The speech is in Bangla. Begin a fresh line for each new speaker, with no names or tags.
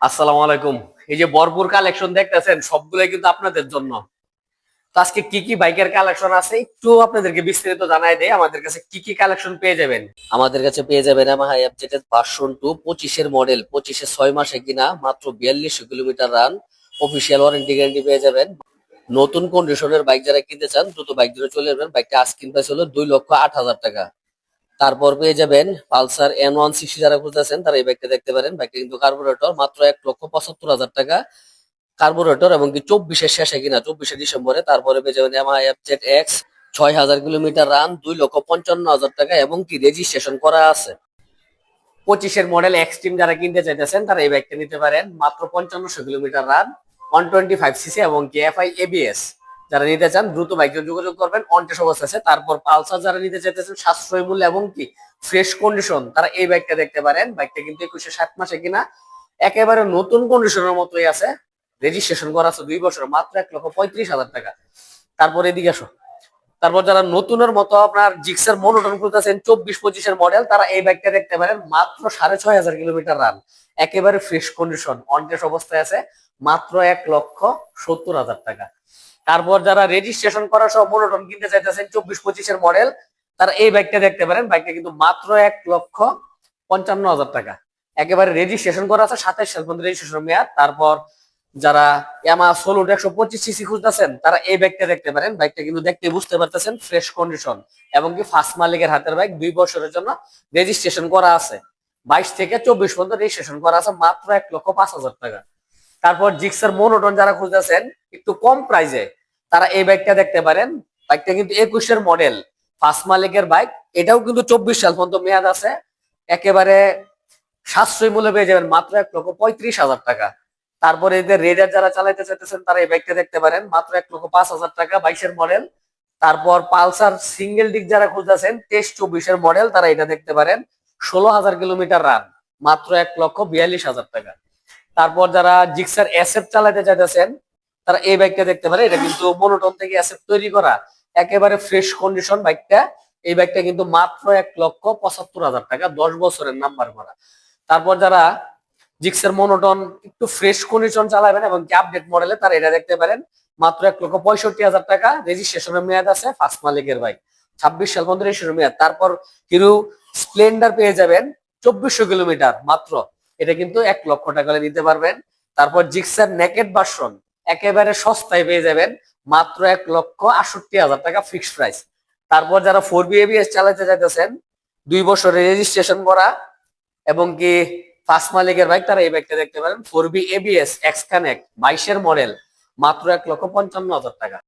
আসসালামু আলাইকুম। এই যে ভরপুর কালেকশন দেখতেছেন সবগুলাই কিন্তু আপনাদের জন্য। তো আজকে কি কি বাইকের কালেকশন আছে একটু আপনাদেরকে বিস্তারিত জানাই দেই, আমাদের কাছে কি কি কালেকশন পেয়ে যাবেন। আমাদের কাছে পেয়ে যাবেন ইয়ামাহা এফজেড ভার্সন 2 25 এর মডেল, 25 এর 6 মাসে কিনা, মাত্র 4200 kilometre run, official warranty guarantee পেয়ে যাবেন। নতুন কন্ডিশনের বাইক যারা কিনতে চান দ্রুত বাইক ধরে চলে আসবেন। বাইকটা আস্কিং প্রাইস হলো 2,08,000 টাকা। তারপর পেয়ে যাবেন পালসার N160, যারা খুঁজতেছেন তারা এই বাইকটা দেখতে পারেন। বাইকটা কিন্তু কার্বোরেটর, মাত্র 1,75,000 টাকা কার্বোরেটর, এবং কি 24-এর শেষে কিনা, 24শে ডিসেম্বরে। তারপরে পেয়ে যাবেন Yamaha FZ x, 6,000 kilometre run, 2,55,000 টাকা, এবং কি রেজিস্ট্রেশন করা আছে। 25-এর মডেল এক্সট্রিম যারা কিনতে চাইতেছেন তারা এই বাইকটা নিতে পারেন, মাত্র 5500 কিলোমিটার রান, 125 সিসি, এবং কি এফআই এবিএস। যারা নিতে চান দ্রুত বাইকটা যোগাযোগ করবেন, অন টেস্ট অবস্থা আছে। তারপর পালসার যারা নিতে চাইতেছেন সাশ্রয় মূল্য এবং কি ফ্রেশ কন্ডিশন, তারা এই বাইকটা দেখতে পারেন। বাইকটা কিন্তু 21-এর 7 মাসে কিনা, একেবারে নতুন কন্ডিশনের মতোই আছে, রেজিস্ট্রেশন করা আছে 2 বছর, মাত্র 1,35,000 টাকা। তারপর এদিকে আসো। তারপর যারা নতুনের মতো আপনার জিক্সার মনোটন খুঁজতেছেন 24-25-এর মডেল, তারা এই বাইকটা দেখতে পারেন, মাত্র 6,500 কিলোমিটার রান, একেবারে ফ্রেশ কন্ডিশন, অন টেস্ট অবস্থায় আছে, মাত্র 1,70,000 টাকা। তারপর যারা রেজিস্ট্রেশন করা সহ মনোটন কিনতে চাইতেছেন 24-25-এর মডেল, তারা এই বাইকটা দেখতে পারেন। বাইকটা কিন্তু মাত্র 1,55,000 টাকা, একেবারে রেজিস্ট্রেশন করা আছে, 27 সাল পর্যন্ত রেজিস্ট্রেশন মেয়াদ। তারপর যারা ইয়ামাহা সোলো 125 সিসি খুঁজতেছেন তারা এই বাইকটা দেখতে পারেন। বাইকটা কিন্তু দেখতে বুঝতে পারতেছেন ফ্রেশ কন্ডিশন, এবং কি ফার্স্ট মালিকের হাতের বাইক, 2 বছরের জন্য রেজিস্ট্রেশন করা আছে, 22 থেকে 24 পর্যন্ত রেজিস্ট্রেশন করা আছে, মাত্র 1,05,000 টাকা। তারপর জিক্সার মনোটন যারা খুঁজতেছেন একটু কম প্রাইজে, তারা এই বাইকটা দেখতে পারেন। বাইকটা কিন্তু 21-এর মডেল, ফার্স্ট মালিকের বাইক, এটাও কিন্তু 24 সাল পর্যন্ত মেয়াদ আছে, একেবারে সাশ্রয়ী মূল্যে পেয়ে যাবেন, মাত্র 1,35,000 টাকা। তারপরে এদের রেডার যারা চালাইতে চাইতেছেন তারা এই বাইকটা দেখতে পারেন, মাত্র 1,05,000 টাকা, 22-এর মডেল। তারপর পালসার সিঙ্গেল ডিক যারা খুঁজতেছেন 23-24-এর মডেল, তারা এটা দেখতে পারেন, 16,000 কিলোমিটার রান, মাত্র 1,42,000 টাকা। তারপর যারা জিক্সার এসএফ চালাতে চাইতেছেন তারা এই বাইকটা দেখতে পারে, এটা কিন্তু মনোটন থেকে এসএফ তৈরি করা, একেবারে ফ্রেশ কন্ডিশন বাইকটা। এই বাইকটা কিন্তু মাত্র 1,75,000 টাকা, 10 বছরের নাম্বার করা। তারপর যারা জিক্সের মনোটন একটু ফ্রেশ কন্ডিশন চালাবেন এবং কি আপডেট মডেলে, তারা এটা দেখতে পারেন, মাত্র 1,65,000 টাকা, রেজিস্ট্রেশনের মেয়াদ আছে, ফার্স্ট মালিকের বাইক, 26 সাল পর্যন্ত রেজিস্ট্রেশনের মেয়াদ। তারপর হিরো স্প্লেন্ডার পেয়ে যাবেন 2400 কিলোমিটার মাত্র, এটা কিন্তু 1,00,000 টাকা নিতে পারবেন। তারপর জিক্সার নেকেড ভার্সন একেবারে সস্তায় পেয়ে যাবেন, মাত্র 1,68,000 টাকা ফিক্সড প্রাইস। তারপর যারা 4B ABS চালাতে চাইতেছেন, 2 বছরের রেজিস্ট্রেশন করা, এবং কি ফার্স্ট মালিকের বাইক, তারা এই বাইকটা দেখতে পারেন, 4B ABS এক্স কানেক্ট, 22-এর মডেল, মাত্র 1,55,000 টাকা।